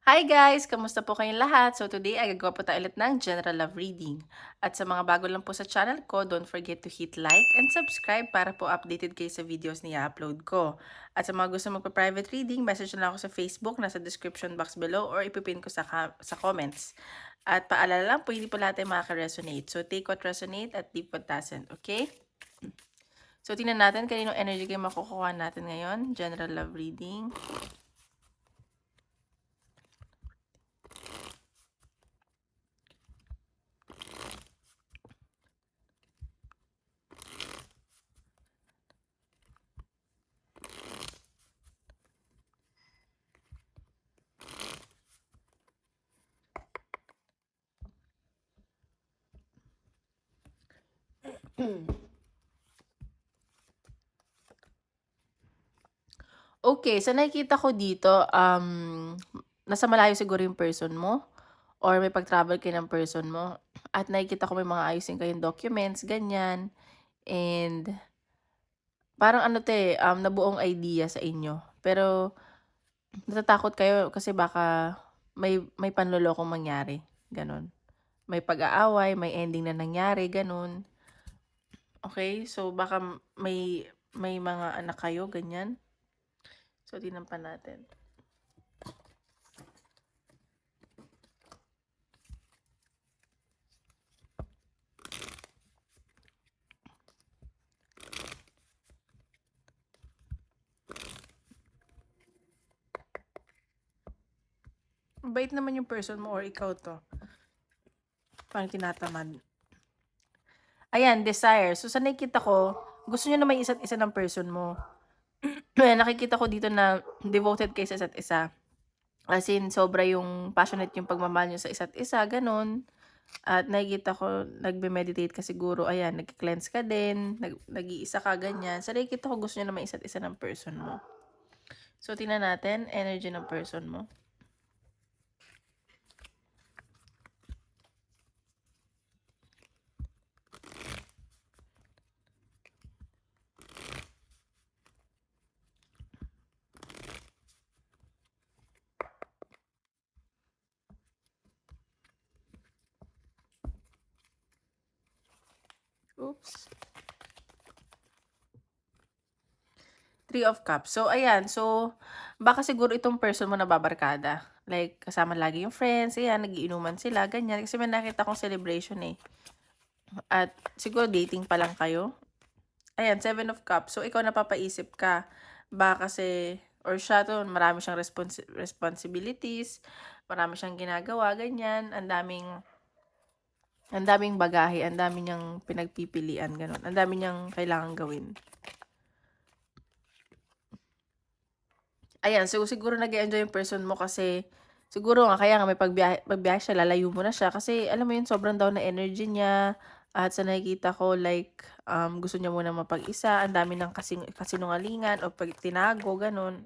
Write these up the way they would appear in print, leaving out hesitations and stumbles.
Hi guys! Kamusta po kayong lahat? So today ay gagawa po tayo ulit ng general love reading. At sa mga bago lang po sa channel ko, don't forget to hit like and subscribe para po updated kayo sa videos na i-upload ko. At sa mga gusto magpa-private reading, message na lang ako sa Facebook, nasa description box below or ipipin ko sa comments. At paalala lang po, hindi po lahat ay makaka-resonate. So take what resonate at leave what doesn't, okay? So tingnan natin kaninong energy kayo makukuha natin ngayon. General love reading. Okay, sa nakikita ko dito, nasa malayo siguro yung person mo or may pag-travel kayo ng person mo at nakikita ko may mga ayusin kayong documents, ganyan. And parang ano 'to, nabuong idea sa inyo. Pero natatakot kayo kasi baka may panlolokong mangyari, gano'n. May pag-aaway, may ending na nangyari, gano'n. Okay, so baka may mga anak kayo, ganyan. So tingnan pa natin. Mabait naman yung person mo or ikaw 'to, parang tinatamad. Ayan, desire. So, sa nakikita ko, gusto niyo na may isa't isa ng person mo. Ayan, nakikita ko dito na devoted kayo sa isa't isa. As in, sobra yung passionate yung pagmamahal niyo sa isa't isa, gano'n. At nakikita ko, nagme-meditate ka siguro, ayan, nagke-cleanse ka din, nag-iisa ka, ganyan. Sa nakikita ko, gusto niyo na may isa't isa ng person mo. So, tingnan natin, energy ng person mo. Oops. Three of Cups. So, ayan. So, baka siguro itong person mo nababarkada. Like, kasama lagi yung friends. Ayan, nagiinuman sila. Ganyan. Kasi may nakita kong celebration eh. At siguro dating pa lang kayo. Ayan, Seven of Cups. So, ikaw napapaisip ka. Baka kasi, or siya to, marami siyang responsibilities. Marami siyang ginagawa. Ganyan. Ang daming bagahe. Ang dami niyang pinagpipilian. Ganun. Ang dami niyang kailangan gawin. Ayan, so siguro nag-e-enjoy yung person mo kasi siguro nga kaya nga may pagbiyahe siya, lalayo mo na siya kasi alam mo yun, sobrang down na energy niya at sa nakikita ko like, gusto niya muna mapag-isa, ang dami ng kasinungalingan o pag tinago, ganun.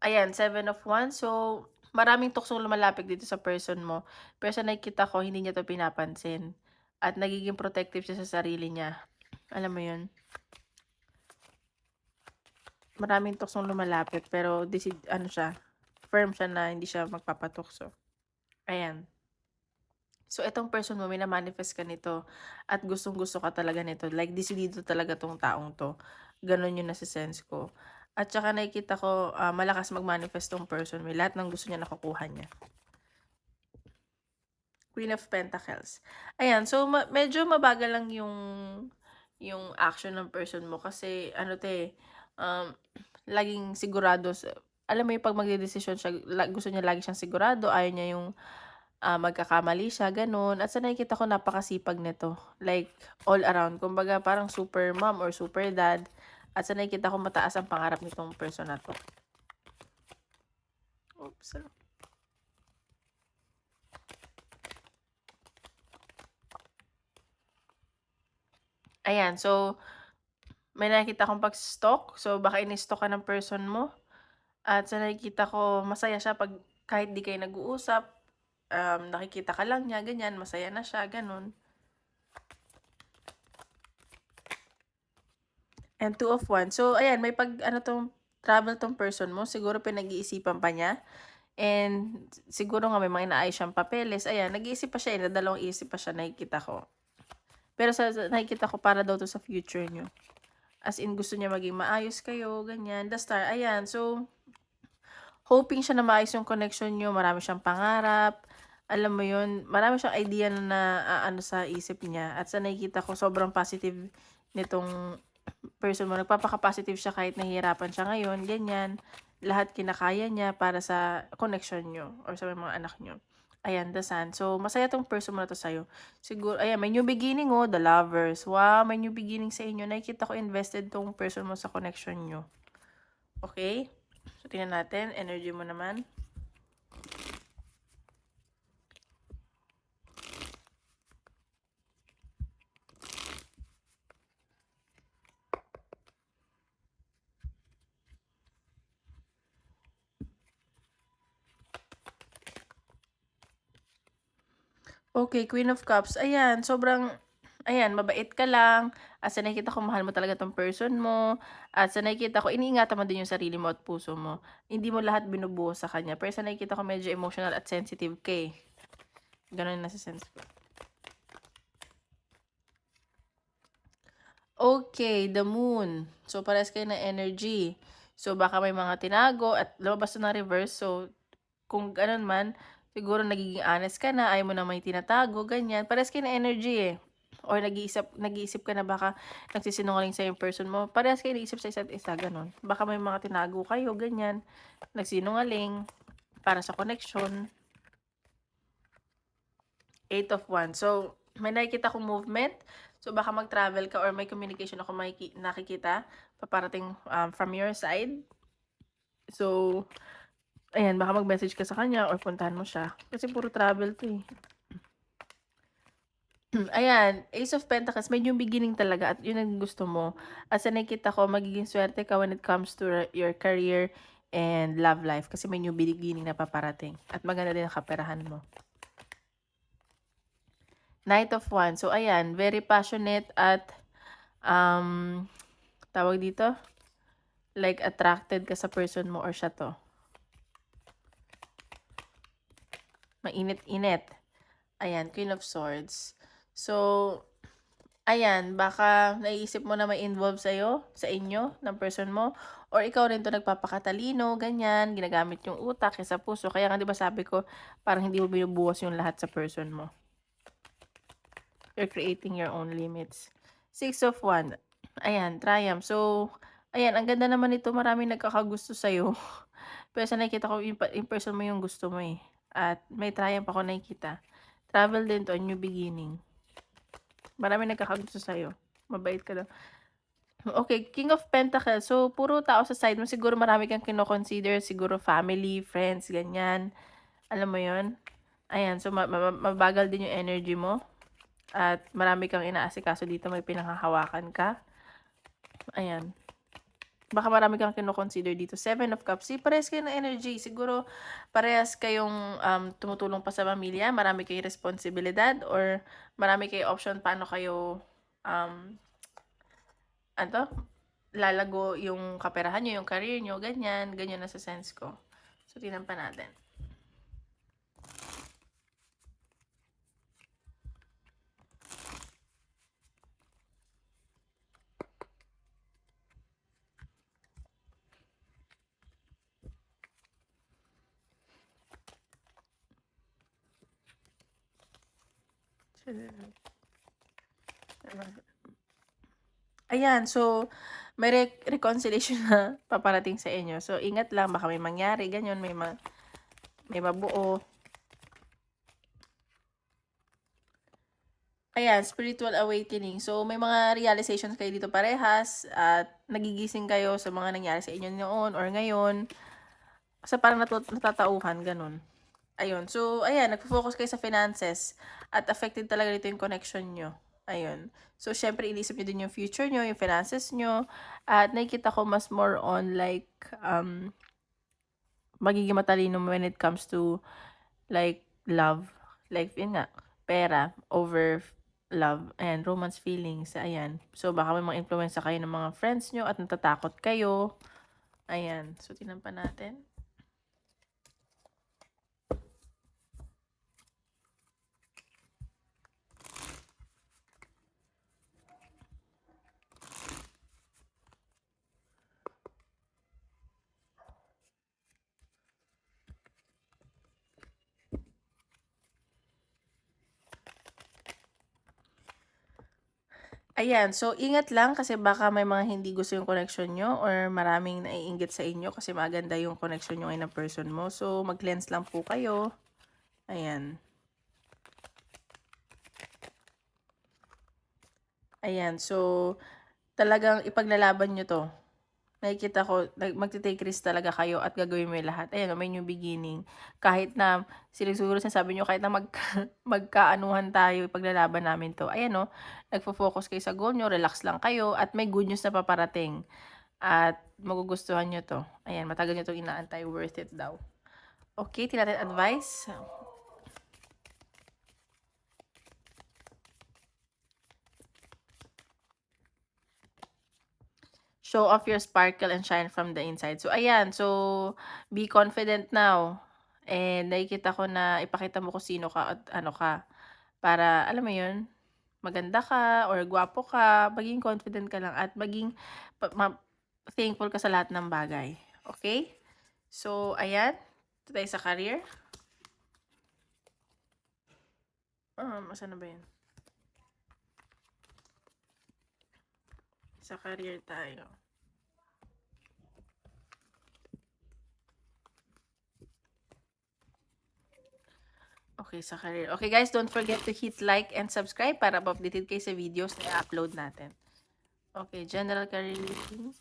Ayan, Seven of Wands. So, maraming tuksong lumalapit dito sa person mo. Pero sa nakikita ko, hindi niya to pinapansin. At nagiging protective siya sa sarili niya. Alam mo yun? Maraming tuksong lumalapit pero ano siya, firm siya na hindi siya magpapatukso. Ayan. So, itong person mo, mina-manifest ka nito at gustong-gusto ka talaga nito. Like, desidido talaga tong taong to. Ganon yung nasa-sense ko. At saka nakikita ko, malakas mag-manifest tong person. May lahat ng gusto niya nakukuha niya. Queen of Pentacles. Ayan, so medyo mabagal lang yung action ng person mo kasi ano 'to laging sigurado alam mo yung 'pag magdedesisyon siya, gusto niya lagi siyang sigurado, ayaw niya yung, magkakamali siya, gano'n. At sa nakikita ko napakasipag nito, like all around. Kumbaga parang super mom or super dad at sa nakikita ko mataas ang pangarap nitong person na 'to. Oops. Ayan, so may nakikita akong pag-stalk. So, baka ini-stalk ka ng person mo. At sa nakikita ko, masaya siya 'pag kahit 'di kayo nag-uusap, nakikita ka lang niya, ganyan, masaya na siya, gano'n. And Two of Wands. So, ayan, may ano 'tong travel 'tong person mo, siguro pinag-iisipan pa niya and siguro nga may mga inaayos siyang papeles, ayan nag-iisip pa siya, nadalawang isip pa siya nakikita ko. Pero sa nakikita ko para daw 'to sa future niyo. As in gusto niya maging maayos kayo, ganyan, the star, ayan. So, hoping siya na maayos yung connection niyo, marami siyang pangarap, alam mo yun, marami siyang idea na ano sa isip niya at sa nakikita ko sobrang positive nitong person mo. Nagpapaka-positive siya kahit nahihirapan siya ngayon, ganyan. Lahat kinakaya niya para sa connection niyo or sa mga anak niyo. Ayan, the sun. So, masaya 'tong person mo na 'to sa'yo. Siguro ayan, may new beginning, oh, the lovers. Wow, may new beginning sa inyo. Nakikita ko invested 'tong person mo sa connection niyo. Okay? So, tingnan natin, energy mo naman. Okay, Queen of Cups. Ayan, sobrang ayan, mabait ka lang. At sa nakikita ko, mahal mo talaga 'tong person mo. At sa nakikita ko, iniingatan mo din yung sarili mo at puso mo. Hindi mo lahat binubuhos sa kanya. Pero sa nakikita ko, medyo emotional at sensitive ka eh. Gano'n yung nasa-sense ko. Okay, the moon. So, parehas kayo ng energy. So, baka may mga tinago at lumabas na reverse. So, kung gano'n man, siguro nagiging honest ka na, ayaw mo na may tinatago, ganyan. Parehas kayo ng energy eh. Or nag-iisip ka na baka nagsisinungaling sa yung person mo. Parehas kayo nag-iisip sa isa't isa, gano'n. Baka may mga tinago kayo, ganyan. Nagsinungaling para sa connection. 8 of Wands. So, may nakikita kong movement. So, baka mag-travel ka or may communication ako nakikita paparating from your side. So, ayan, baka mag-message ka sa kanya or puntahan mo siya. Kasi puro travel to eh. Ayan, Ace of Pentacles, may new beginning talaga at yun ang gusto mo. At sa nakikita ko, magiging swerte ka when it comes to your career and love life kasi may new beginning na paparating. At maganda din ang kaperahan mo. Knight of Wands. So, ayan, very passionate at tawag dito, like attracted ka sa person mo or siya to. Mainit-init. Ayan, Queen of Swords. So, ayan, baka naiisip mo na may involve sa'yo, sa inyo, ng person mo. Or ikaw rin to nagpapakatalino, ganyan, ginagamit yung utak sa puso. Kaya nga, di ba sabi ko, parang hindi mo binubuhos yung lahat sa person mo. You're creating your own limits. 6 of Wands. Ayan, Triumph. So, ayan, ang ganda naman nito. Maraming nagkakagusto sa'yo. Pero sa nakikita ko, yung person mo yung gusto mo eh. At may triumph ako nakikita. Travel din to, a new beginning. Maraming nagkakagusto sa'yo. Mabait ka daw. Okay, King of Pentacles. So, puro tao sa side mo. Siguro marami kang kino-consider. Siguro family, friends, ganyan. Alam mo yon. Ayan, so mabagal din yung energy mo. At marami kang inaasikaso dito. May pinanghahawakan ka. Ayan. Baka marami kang kino-consider dito. 7 of Cups. Parehas kayo ng energy. Siguro parehas kayong tumutulong pa sa pamilya. Marami kayong responsibilidad or marami kayong option paano kayo lalago yung kaperahan nyo, yung career nyo, ganyan. Ganyan na sa sense ko. So, tingnan pa natin. Ayan, so may reconciliation na paparating sa inyo. So, ingat lang, baka may mangyari, ganyan, may mabuo. Ayan, spiritual awakening. So, may mga realizations kayo dito parehas at nagigising kayo sa mga nangyari sa inyo noon or ngayon. Kasi parang natatauhan, ganun. Ayun. So, ayan, nagpo-focus kayo sa finances at affected talaga dito yung connection nyo. Ayun. So, syempre, inisip nyo din yung future nyo, yung finances nyo. At nakikita ko mas more on like, magiging matalino when it comes to like love. Like, yun nga, pera over love and romance feelings. Ayan. So, baka may mga influence kayo ng mga friends nyo at natatakot kayo. Ayan. So, tingnan pa natin. Ayan, so ingat lang kasi baka may mga hindi gusto yung connection nyo or maraming naiinggit sa inyo kasi maganda yung connection nyo ngayon ng person mo. So, mag-cleanse lang po kayo. Ayan. Ayan, so talagang ipaglalaban nyo to. Nakikita ko, magte-take risk talaga kayo at gagawin mo yung lahat. Ayan, may new beginning. Kahit na, siguro sinasabi nyo, kahit na magkaanuhan tayo, ipaglalaban namin to. Ayan o, nagfo-focus kayo sa goal nyo, relax lang kayo, at may good news na paparating. At magugustuhan nyo to. Ayan, matagal nyo itong inaantay, worth it daw. Okay, tinatin advice. Show off your sparkle and shine from the inside. So, ayan. So, be confident now. And nakikita ko na ipakita mo kung sino ka at ano ka. Para, alam mo yun, maganda ka or gwapo ka, maging confident ka lang at maging thankful ka sa lahat ng bagay. Okay? So, ayan. Ito tayo sa career. Asan na ba yun? Sa career tayo. Okay, sa career. Okay guys, don't forget to hit like and subscribe para updated kayo sa videos na i-upload natin. Okay, general career listing.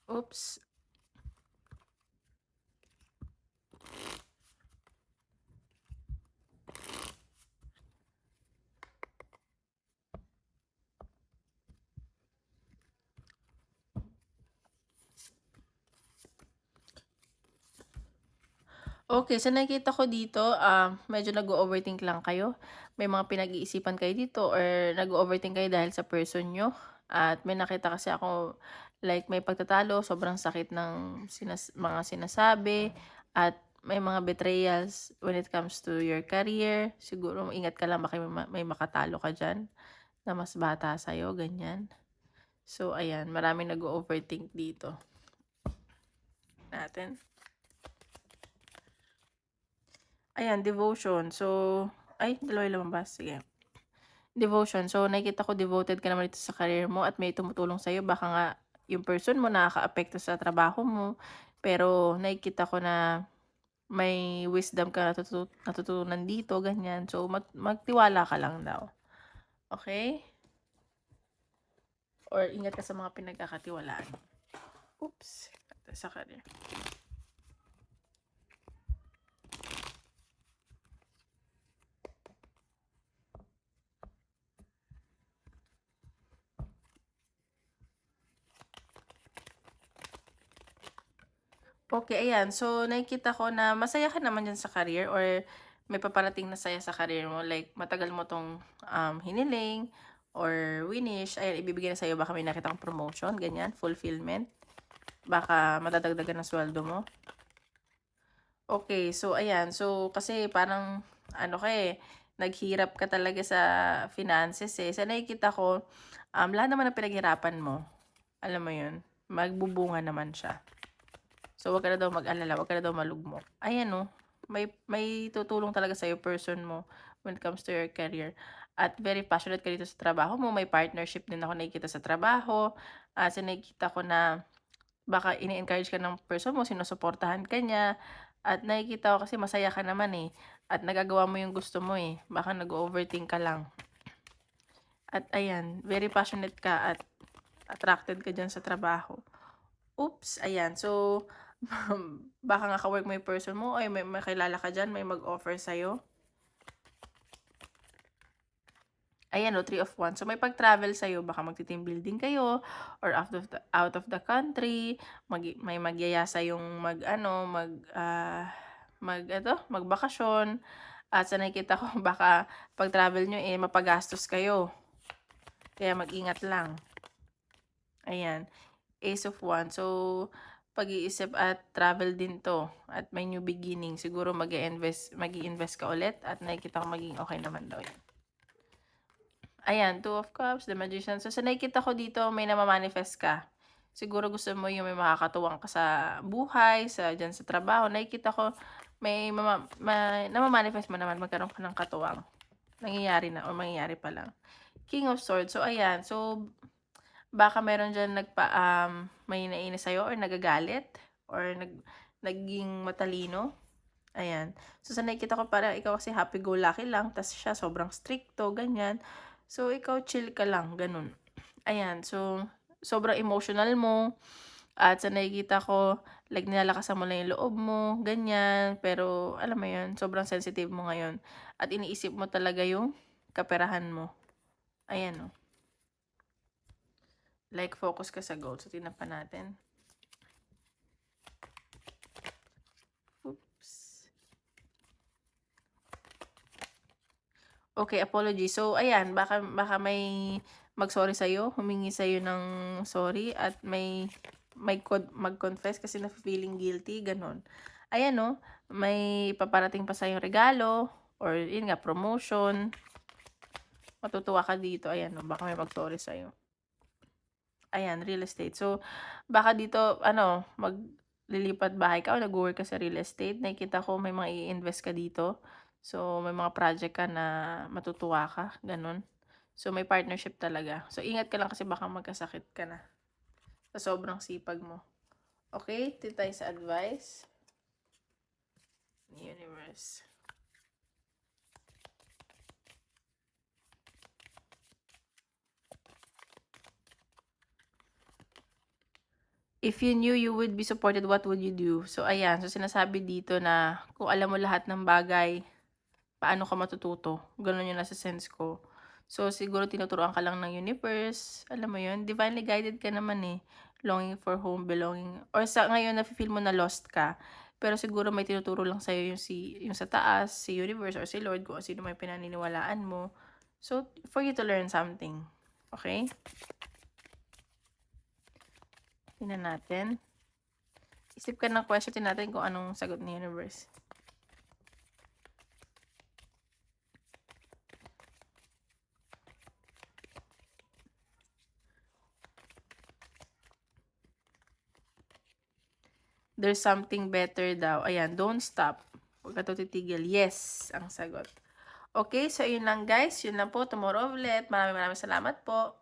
Oops. Okay, sa nakikita ko dito, medyo nag-o-overthink lang kayo. May mga pinag-iisipan kayo dito or nag-o-overthink kayo dahil sa person nyo. At may nakita kasi ako, like may pagtatalo, sobrang sakit ng mga sinasabi. At may mga betrayals when it comes to your career. Siguro, ingat ka lang, baka may makatalo ka dyan na mas bata sa'yo, ganyan. So, ayan, maraming nag-o-overthink dito. Natin. Ayan, devotion. So, ay, dalawa yung lumabas. Sige. Devotion. So, nakikita ko devoted ka naman dito sa career mo at may tumutulong sa'yo. Baka nga yung person mo nakaka-apekto sa trabaho mo. Pero, nakikita ko na may wisdom ka natutunan dito, ganyan. So, magtiwala ka lang daw. Okay? Or ingat ka sa mga pinagkakatiwalaan. Oops. Sa career. Okay, ayan. So, nakikita ko na masaya ka naman dyan sa career or may paparating na saya sa career mo. Like, matagal mo tong hiniling or winish. Ayan, ibibigay na sa'yo. Baka may nakita kong promotion, ganyan, fulfillment. Baka madadagdagan ng sweldo mo. Okay, so ayan. So, kasi parang, ano ka naghirap ka talaga sa finances Sa nakikita ko, lahat naman ng pinaghirapan mo, alam mo yun, magbubunga naman siya. So, wag ka na daw mag-alala, wag ka na daw malugmok. Ayan may tutulong talaga sa'yo person mo when it comes to your career. At very passionate ka dito sa trabaho mo. May partnership din ako nakikita sa trabaho. So, nakikita ko na baka ini-encourage ka ng person mo, sinusuportahan ka niya. At nakikita ko kasi masaya ka naman At nagagawa mo yung gusto mo Baka nag-overthink ka lang. At ayan, very passionate ka at attracted ka dyan sa trabaho. Oops, ayan. So, baka nga ka-work mo yung person mo ay may kilala ka dyan, may mag-offer sa'yo. Ayan 3 of Wands. So, may pag-travel sa'yo. Baka magti-team building kayo or out of the country. May magyaya sa'yong magbakasyon. At sa nakikita ko, baka pag-travel nyo mapagastos kayo. Kaya mag-ingat lang. Ayan. Ace of Wands. So, pag-iisip at travel din 'to at may new beginning. Siguro mag-i-invest ka ulit at nakikita ko magiging okay naman daw 'yan. Ayan, Two of Cups, The Magician. So, sa nakikita ko dito may nama-manifest ka. Siguro gusto mo yung may makakatuwang ka sa buhay, diyan sa trabaho. Nakikita ko may nama-manifest mo naman magkaroon ka ng katuwang. Nangyayari na o mangyayari pa lang. King of Swords. So, ayan. So, baka meron diyan may nainis sa'yo or nagagalit or naging matalino. Ayan. So, sa nakikita ko parang ikaw kasi happy-go-lucky lang, tas siya sobrang stricto, ganyan. So, ikaw chill ka lang, ganun. Ayan. So, sobrang emotional mo at sa nakikita ko, like nilalakasan mo lang yung loob mo, ganyan. Pero, alam mo yun, sobrang sensitive mo ngayon. At iniisip mo talaga yung kaperahan mo. Ayan, oh. Like, focus ka sa goal. So, tingnan pa natin. Oops. Okay, apology. So, ayan, baka may mag-sorry sa'yo, humingi sa'yo ng sorry at may mag-confess kasi na-feeling guilty, ganun. Ayan, no, may paparating pa sa'yong regalo or yun nga, promotion. Matutuwa ka dito. Ayan, no, baka may mag-sorry sa'yo. Ayan, real estate. So, baka dito, maglilipat bahay ka o nag-work ka sa real estate. Nakikita ko may mga i-invest ka dito. So, may mga project ka na matutuwa ka, ganun. So, may partnership talaga. So, ingat ka lang kasi baka magkasakit ka na sa sobrang sipag mo. Okay? Dito tayo sa advice. Universe. If you knew you would be supported, what would you do? So, ayan. So, sinasabi dito na kung alam mo lahat ng bagay, paano ka matututo? Ganun yung nasa sense ko. So, siguro tinuturuan ka lang ng universe. Alam mo yun? Divinely guided ka naman eh. Longing for home, belonging. Or sa ngayon, na-feel mo na lost ka. Pero siguro may tinuturo lang sa'yo yung sa taas, si universe or si Lord, kung sino may pinaniniwalaan mo. So, for you to learn something. Okay? Tingnan natin. Isip ka ng question, tingnan natin kung anong sagot ni universe. There's something better daw. Ayan, don't stop. Huwag ka titigil. Yes, ang sagot. Okay, so yun lang guys. Yun lang po. Tomorrow ulit. Maraming salamat po.